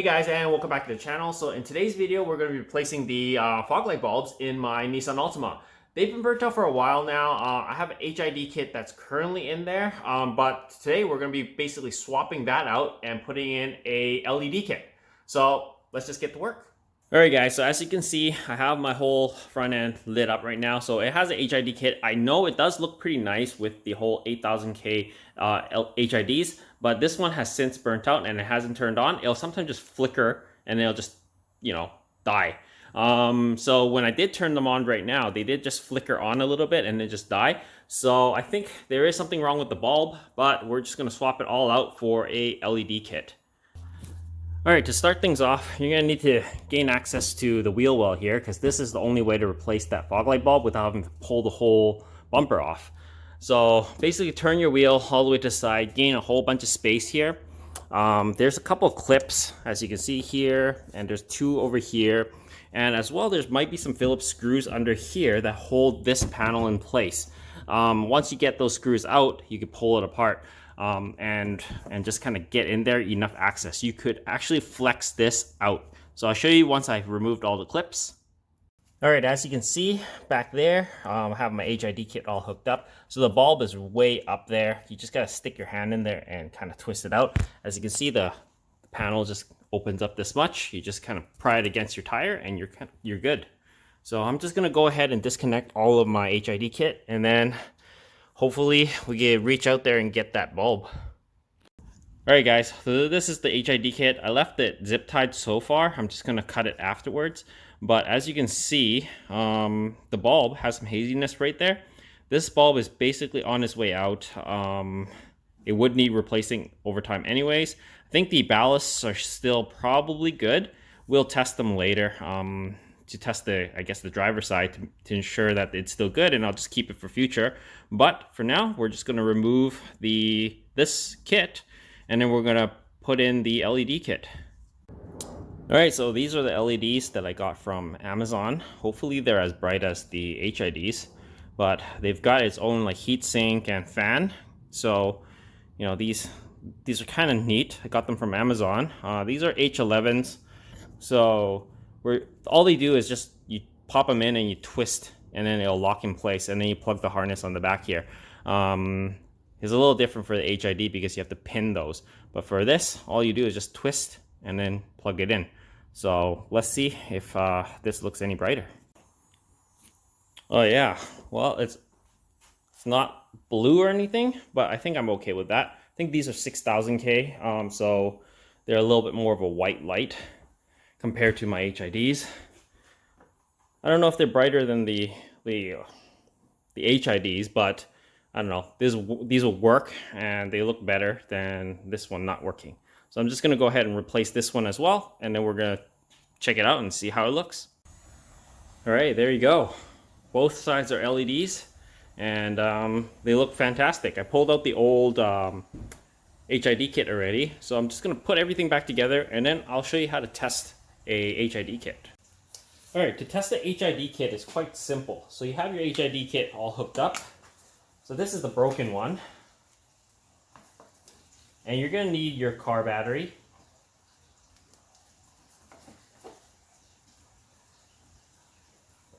guys, and welcome back to the channel. So in today's video, we're going to be replacing the fog light bulbs in my Nissan Altima. They've been burnt out for a while now. I have an HID kit that's currently in there, but today we're going to be basically swapping that out and putting in a LED kit. So let's just get to work. Alright guys, so as you can see, I have my whole front end lit up right now. So it has an HID kit. I know it does look pretty nice with the whole 8000K HIDs, but this one has since burnt out and it hasn't turned on. It'll sometimes just flicker and it'll just, die. So when I did turn them on right now, they did just flicker on a little bit and then just die. So I think there is something wrong with the bulb, but we're just going to swap it all out for a LED kit. Alright, to start things off, you're going to need to gain access to the wheel well here, because this is the only way to replace that fog light bulb without having to pull the whole bumper off. So basically turn your wheel all the way to the side, gain a whole bunch of space here. There's a couple of clips, as you can see here, and there's two over here. And as well, there might be some Phillips screws under here that hold this panel in place. Once you get those screws out, you can pull it apart. And just kind of get in there enough access. You could actually flex this out. So I'll show you once I've removed all the clips. Alright, as you can see back there, I have my HID kit all hooked up. So the bulb is way up there. You just gotta stick your hand in there and kind of twist it out. As you can see, the panel just opens up this much. You just kind of pry it against your tire and you're good. So I'm just gonna go ahead and disconnect all of my HID kit, and then hopefully we can reach out there and get that bulb. Alright guys, so this is the HID kit. I left it zip tied so far. I'm just going to cut it afterwards. But as you can see, the bulb has some haziness right there. This bulb is basically on its way out. It would need replacing over time anyways. I think the ballasts are still probably good. We'll test them later. To test the driver's side to ensure that it's still good, and I'll just keep it for future. But for now, we're just going to remove this kit, and then we're going to put in the LED kit. Alright, so these are the LEDs that I got from Amazon. Hopefully they're as bright as the HIDs, but they've got its own like heat sink and fan. So, these are kind of neat. I got them from Amazon. These are H11s. So all they do is just you pop them in and you twist, and then it'll lock in place, and then you plug the harness on the back here. It's a little different for the HID because you have to pin those, but for this, all you do is just twist and then plug it in. So let's see if this looks any brighter. Oh yeah, well it's not blue or anything, but I think I'm okay with that. I think these are 6000K, so they're a little bit more of a white light compared to my HIDs. I don't know if they're brighter than the HIDs, but I don't know. These will work, and they look better than this one not working. So I'm just going to go ahead and replace this one as well, and then we're going to check it out and see how it looks. All right, there you go. Both sides are LEDs, and they look fantastic. I pulled out the old HID kit already, so I'm just going to put everything back together, and then I'll show you how to test a HID kit. Alright, to test the HID kit is quite simple. So you have your HID kit all hooked up. So this is the broken one. And you're going to need your car battery.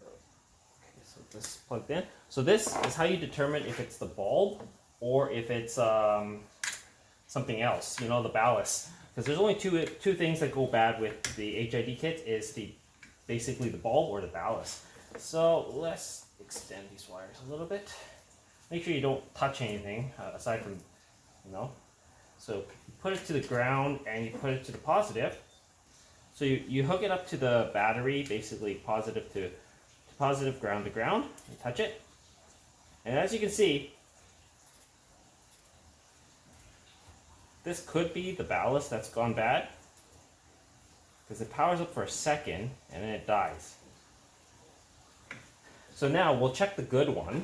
Okay, so this is plugged in. So this is how you determine if it's the bulb or if it's something else, the ballast. Because there's only two things that go bad with the HID kit, is basically the bulb or the ballast. So let's extend these wires a little bit. Make sure you don't touch anything aside from, So you put it to the ground and you put it to the positive. So you hook it up to the battery, basically positive to positive, ground to ground. You touch it. And as you can see, this could be the ballast that's gone bad, because it powers up for a second and then it dies. So now we'll check the good one.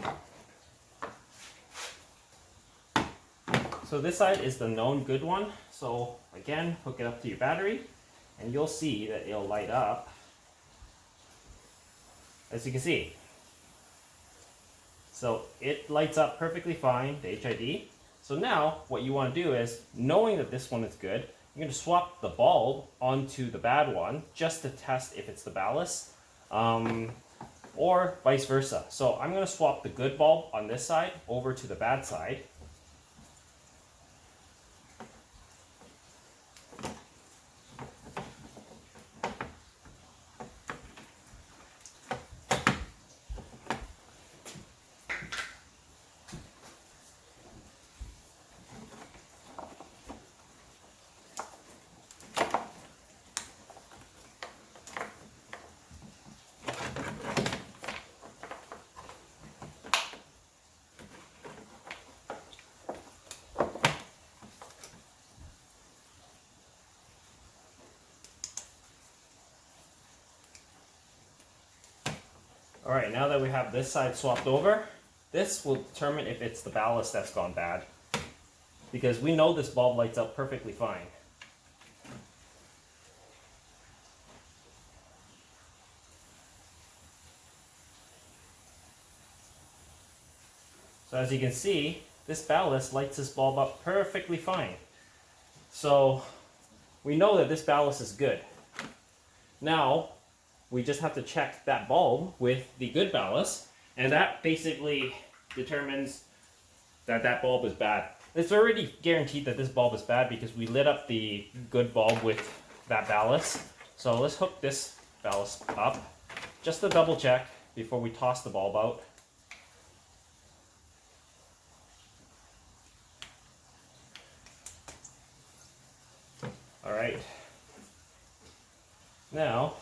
So this side is the known good one. So again, hook it up to your battery and you'll see that it'll light up, as you can see. So it lights up perfectly fine, the HID. So now what you want to do is, knowing that this one is good, I'm going to swap the bulb onto the bad one just to test if it's the ballast, or vice versa. So I'm going to swap the good bulb on this side over to the bad side. All right, now that we have this side swapped over, this will determine if it's the ballast that's gone bad, because we know this bulb lights up perfectly fine. So as you can see, this ballast lights this bulb up perfectly fine. So we know that this ballast is good. Now, we just have to check that bulb with the good ballast, and that basically determines that that bulb is bad. It's already guaranteed that this bulb is bad because we lit up the good bulb with that ballast. So let's hook this ballast up just to double check before we toss the bulb out. All right. Now,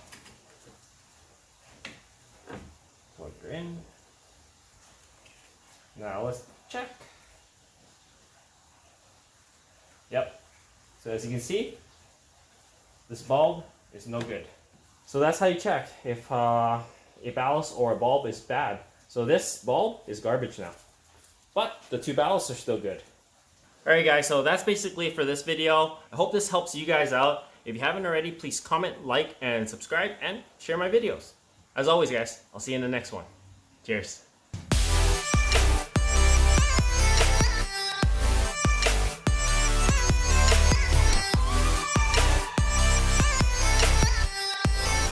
plug her in. Now let's check. Yep. So as you can see, this bulb is no good. So that's how you check if a ballast or a bulb is bad. So this bulb is garbage now, but the two ballasts are still good. Alright guys, so that's basically it for this video. I hope this helps you guys out. If you haven't already, please comment, like, and subscribe, and share my videos. As always guys, I'll see you in the next one. Cheers.